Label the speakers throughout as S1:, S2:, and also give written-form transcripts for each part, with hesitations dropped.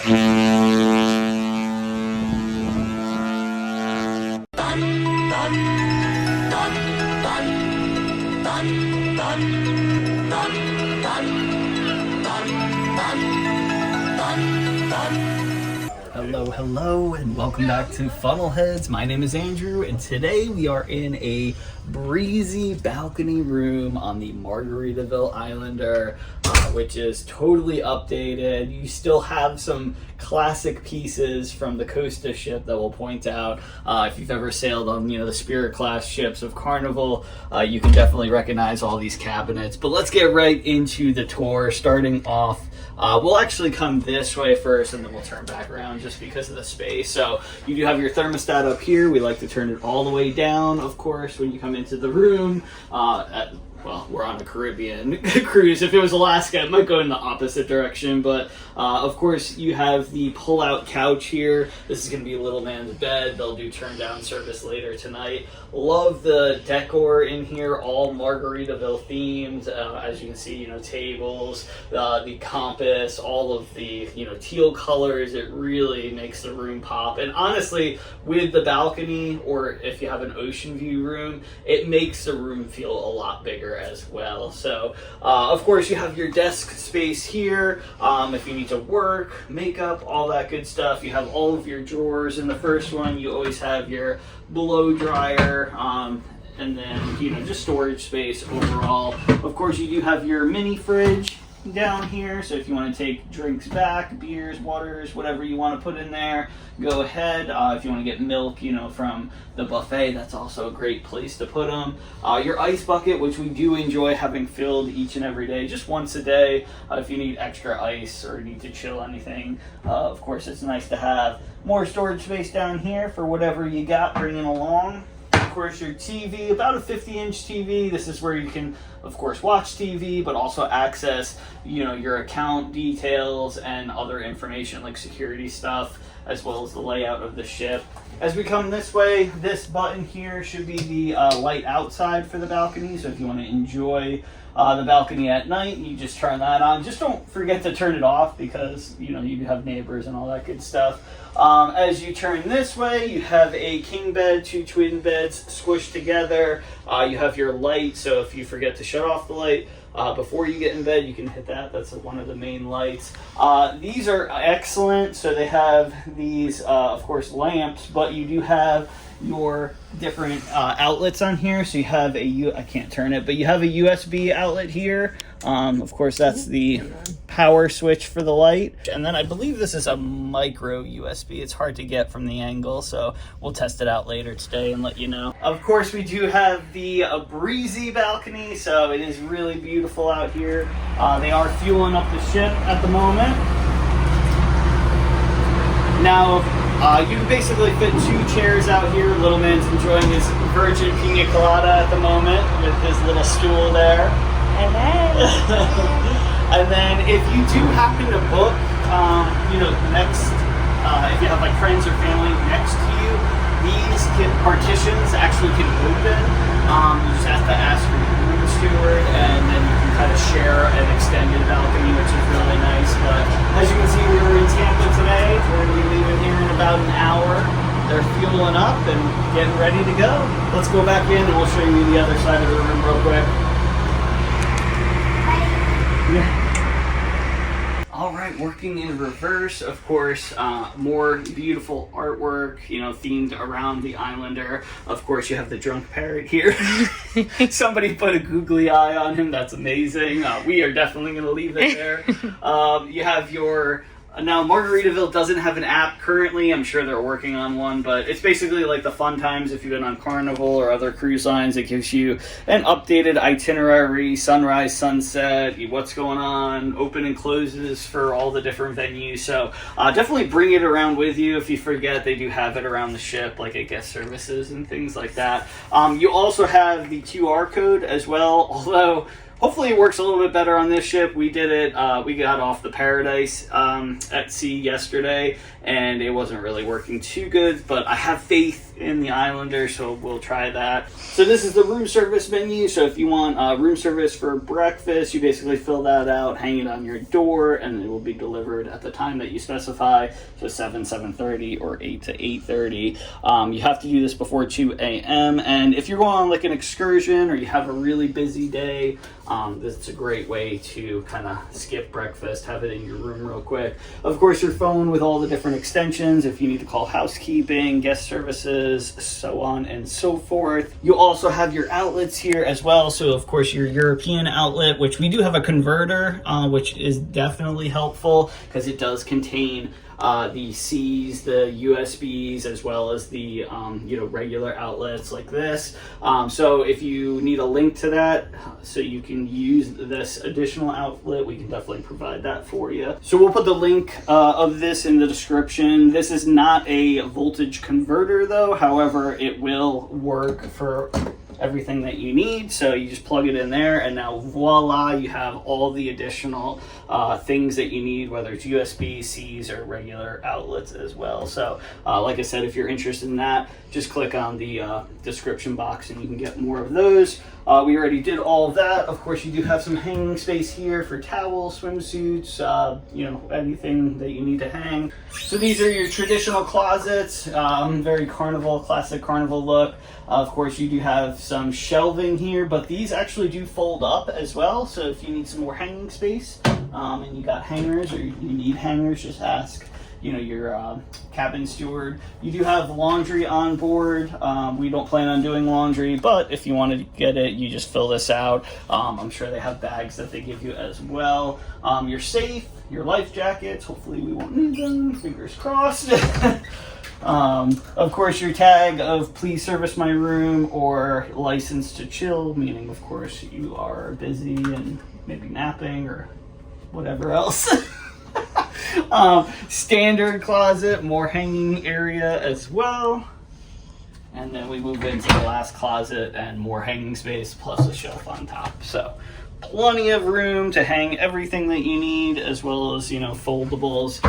S1: Hello, and welcome back to Funnelheads. My name is Andrew, and today we are in a breezy balcony room on the Margaritaville Islander, which is totally updated. You still have some classic pieces from the Costa ship that we'll point out. If you've ever sailed on, the Spirit class ships of Carnival, you can definitely recognize all these cabinets. But let's get right into the tour, starting off. We'll actually come this way first, and then we'll turn back around just because of the space. So you do have your thermostat up here. We like to turn it all the way down, of course, when you come into the room. Well, we're on a Caribbean cruise. If it was Alaska, it might go in the opposite direction. But, of course, you have the pull-out couch here. This is going to be little man's bed. They'll do turn-down service later tonight. Love the decor in here, all Margaritaville themed. As you can see, tables, the compass, all of the, teal colors. It really makes the room pop. And honestly, with the balcony, or if you have an ocean view room, it makes the room feel a lot bigger as well. So of course you have your desk space here, if you need to work, makeup, all that good stuff. You have all of your drawers. In the first one you always have your blow dryer, and then just storage space overall. Of course you do have your mini fridge down here, so if you want to take drinks back, beers, waters, whatever you want to put in there, go ahead. If you want to get milk, from the buffet, that's also a great place to put them. Your ice bucket, which we do enjoy having filled each and every day, just once a day, if you need extra ice or need to chill anything. Of course, it's nice to have more storage space down here for whatever you got bringing along. Of course, your TV, about a 50-inch TV. This is where you can, of course, watch TV, but also access, your account details and other information like security stuff, as well as the layout of the ship. As we come this way, this button here should be the light outside for the balcony. So if you want to enjoy the balcony at night, you just turn that on. Just don't forget to turn it off because, you have neighbors and all that good stuff. As you turn this way, you have a king bed, 2 twin beds squished together. You have your light, so if you forget to shut off the light before you get in bed, you can hit that. That's one of the main lights. These are excellent. So they have these, of course, lamps, but you do have your different outlets on here. So you have I can't turn it, but you have a USB outlet here. Of course, that's the power switch for the light. And then I believe this is a micro USB. It's hard to get from the angle, so we'll test it out later today and let you know. Of course, we do have the breezy balcony, so it is really beautiful out here. They are fueling up the ship at the moment. Now, you can basically fit 2 chairs out here. Little man's enjoying his virgin pina colada at the moment with his little stool there. And then if you do happen to book, next, if you have like friends or family next to you, these partitions actually can open. You just have to ask for your room steward, and then you can kind of share an extended balcony, which is really nice. But as you can see, we were in Tampa today. We're going to be leaving here in about an hour. They're fueling up and getting ready to go. Let's go back in and we'll show you the other side of the room real quick. Yeah. All right, working in reverse, of course, more beautiful artwork, themed around the Islander. Of course, you have the drunk parrot here. Somebody put a googly eye on him. That's amazing. We are definitely going to leave it there. You have your... Now, Margaritaville doesn't have an app currently. I'm sure they're working on one, but it's basically like the fun times if you've been on Carnival or other cruise lines. It gives you an updated itinerary, sunrise, sunset, what's going on, open and closes for all the different venues. So definitely bring it around with you. If you forget, they do have it around the ship, like at guest services and things like that. You also have the QR code as well, although... Hopefully it works a little bit better on this ship. We did it, we got off the Paradise at sea yesterday, and it wasn't really working too good, but I have faith in the Islander, so we'll try that. So this is the room service menu. So if you want room service for breakfast, you basically fill that out, hang it on your door, and it will be delivered at the time that you specify. So 7:30, or 8 to 8:30. You have to do this before 2 a.m. And if you're going on like an excursion or you have a really busy day, this is a great way to kind of skip breakfast, have it in your room real quick. Of course, your phone with all the different extensions if you need to call housekeeping, guest services, so on and so forth. You also have your outlets here as well. So of course your European outlet, which we do have a converter, which is definitely helpful because it does contain the C's, the USBs, as well as the regular outlets like this. So if you need a link to that so you can use this additional outlet, we can definitely provide that for you. So we'll put the link of this in the description. This is not a voltage converter though, however it will work for everything that you need. So you just plug it in there, and now voila, you have all the additional things that you need, whether it's USB, C's, or regular outlets as well. So like I said, if you're interested in that, just click on the description box and you can get more of those. We already did all of that. Of course, you do have some hanging space here for towels, swimsuits, anything that you need to hang. So these are your traditional closets, very carnival, classic carnival look. Of course, you do have some shelving here, but these actually do fold up as well. So if you need some more hanging space, and you got hangers or you need hangers, just ask your cabin steward. You do have laundry on board. We don't plan on doing laundry, but if you want to get it, you just fill this out. I'm sure they have bags that they give you as well. Your safe, your life jackets, hopefully we won't need them, fingers crossed. Of course, your tag of please service my room or license to chill, meaning of course you are busy and maybe napping or whatever else. Standard closet, more hanging area as well. And then we move into the last closet and more hanging space plus a shelf on top. So plenty of room to hang everything that you need, as well as foldables.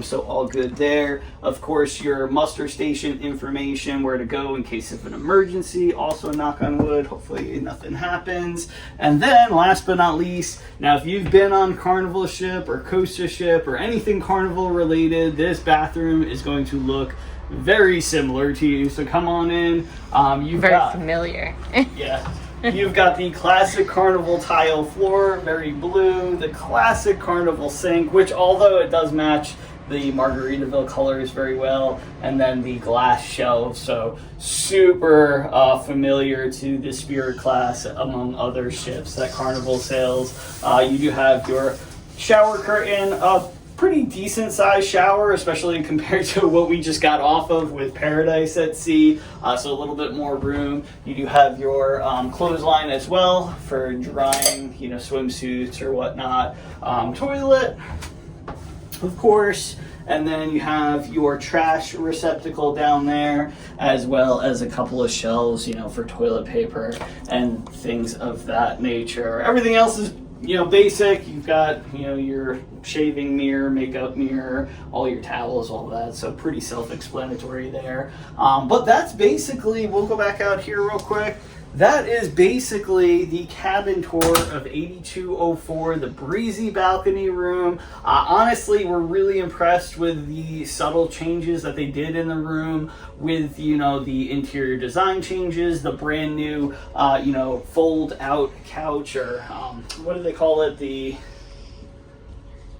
S1: So all good there. Of course, your muster station information, where to go in case of an emergency. Also, knock on wood, hopefully nothing happens. And then last but not least, now if you've been on Carnival ship or Costa ship or anything Carnival related, this bathroom is going to look very similar to you. So come on in.
S2: Very familiar.
S1: Yeah. You've got the classic Carnival tile floor, very blue, the classic Carnival sink, which although it does match the Margaritaville colors very well, and then the glass shelves, so super familiar to the Spirit class among other ships that Carnival sails. You do have your shower curtain, pretty decent sized shower, especially compared to what we just got off of with Paradise at Sea. So a little bit more room. You do have your clothesline as well for drying, swimsuits or whatnot. Toilet, of course. And then you have your trash receptacle down there, as well as a couple of shelves, for toilet paper and things of that nature. Everything else is basic. You've got, your shaving mirror, makeup mirror, all your towels, all that. So pretty self-explanatory there. But that's basically, we'll go back out here real quick. That is basically the cabin tour of 8204, the Breezy balcony room. Honestly, we're really impressed with the subtle changes that they did in the room with, the interior design changes, the brand new, fold out couch, or what do they call it? The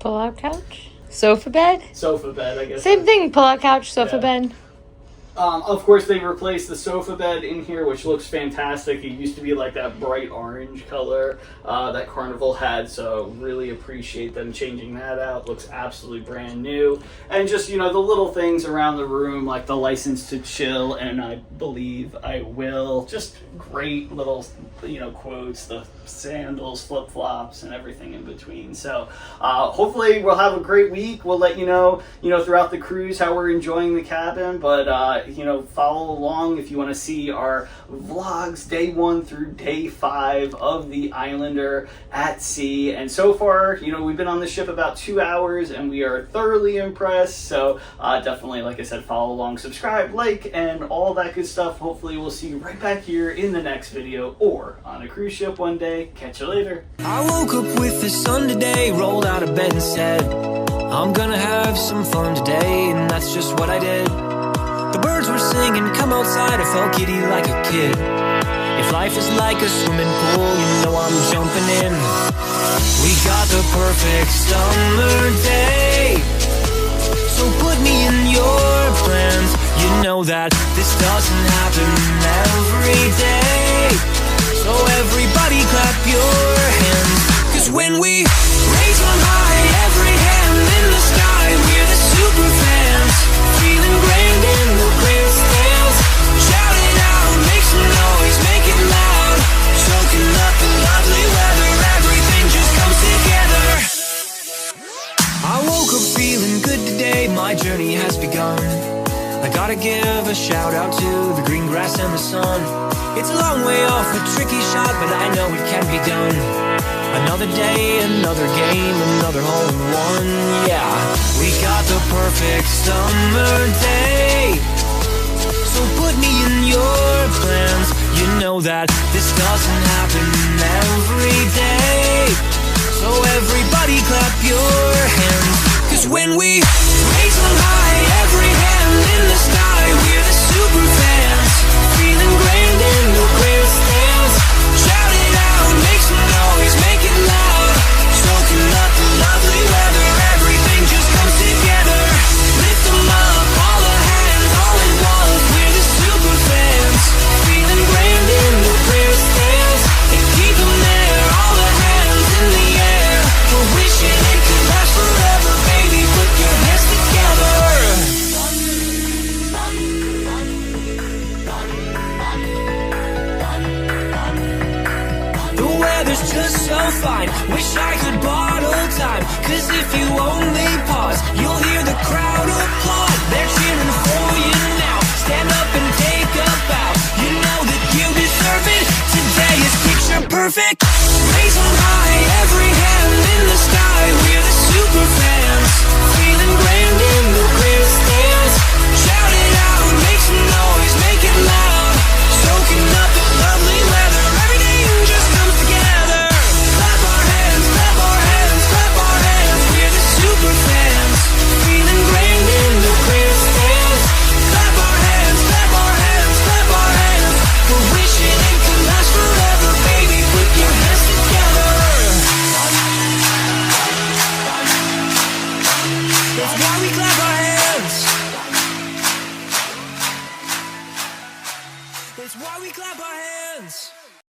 S2: pull out couch? Sofa bed?
S1: Sofa bed, I guess.
S2: Same thing, pull out couch, sofa bed.
S1: Of course, they replaced the sofa bed in here, which looks fantastic. It used to be like that bright orange color that Carnival had, so really appreciate them changing that out. Looks absolutely brand new. And just, the little things around the room, like the license to chill, and I believe I will. Just great little, quotes, the sandals, flip-flops, and everything in between. So hopefully we'll have a great week. We'll let you know, throughout the cruise how we're enjoying the cabin, but follow along if you want to see our vlogs day 1 through day 5 of the Islander at sea. And so far, we've been on the ship about 2 hours and we are thoroughly impressed. So definitely, like I said, follow along, subscribe, like, and all that good stuff. Hopefully we'll see you right back here in the next video or on a cruise ship one day. Catch you later.
S3: I woke up with the sun today, rolled out of bed and said, I'm gonna have some fun today, and that's just what I did. The birds were singing, come outside, I felt giddy like a kid. If life is like a swimming pool, I'm jumping in. We got the perfect summer day, so put me in your plans. You know that this doesn't happen every day, so everybody clap your hands. Cause when we raise on high, every hand in the sky, we're the super fans, feeling grand in the grandstands. Shout it out, make some noise, make it loud, soaking up the lovely weather, everything just comes together. I woke up feeling good today, my journey has begun. I gotta give a shout out to the green grass and the sun. It's a long way off, a tricky shot, but I know it can be done. Another day, another game, another hole-in-one, yeah. We got the perfect summer day, so put me in your plans. You know that this doesn't happen every day, so everybody clap your hands. Cause when we